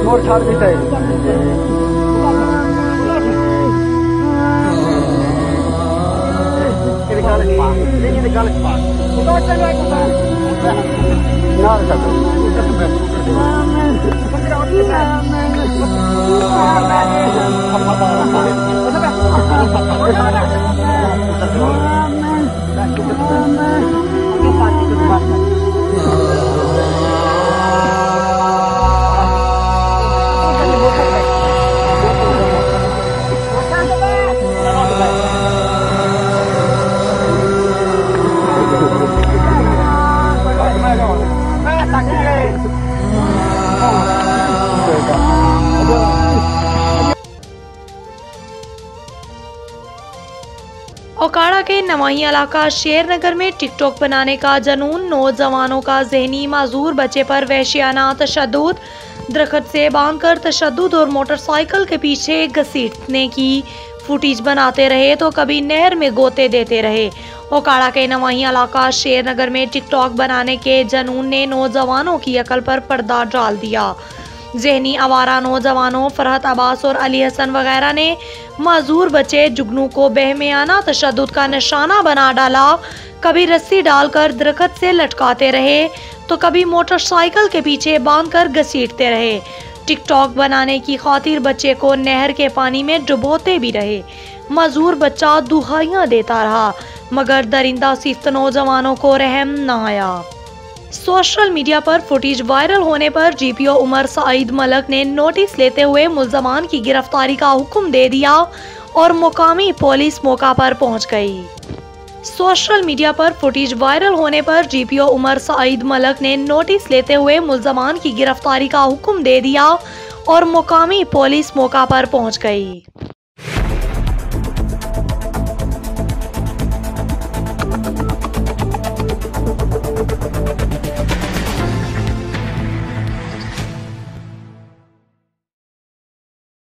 मोर छाड़ देता है। ओकाड़ा के नवाही इलाका शेरनगर में टिकटॉक बनाने का जुनून, नौजवानों का ज़हनी माजूर बच्चे पर वहशियाना तशद्दुद, दरख्त से बांधकर तशद्दुद और मोटरसाइकिल के पीछे घसीटने की फुटेज बनाते रहे तो कभी नहर में गोते देते रहे। ओकाड़ा के नवाही इलाका शेरनगर में टिकटॉक बनाने के जुनून ने नौजवानों की अकल पर पर्दा डाल दिया। ज़हनी आवारा नौजवानों फरहत अब्बास और अली हसन वगैरह ने माजूर बच्चे जुगनू को बेहमियाना तशद्दुद का निशाना बना डाला। कभी रस्सी डालकर दरख्त से लटकाते रहे तो कभी मोटरसाइकिल के पीछे बांधकर घसीटते रहे। टिकटॉक बनाने की खातिर बच्चे को नहर के पानी में डुबोते भी रहे। माजूर बच्चा दुहाइयां देता रहा मगर दरिंदा सिफ्त नौजवानों को रहम न आया। सोशल मीडिया पर फुटेज वायरल होने पर जीपीओ उमर सईद मलक ने नोटिस लेते हुए मुल्जमान की गिरफ्तारी का हुक्म दे दिया और मुकामी पुलिस मौका पर पहुंच गई। सोशल मीडिया पर फुटेज वायरल होने पर जीपीओ उमर सईद मलक ने नोटिस लेते हुए मुल्जमान की गिरफ्तारी का हुक्म दे दिया और मुकामी पुलिस मौका पर पहुंच गई।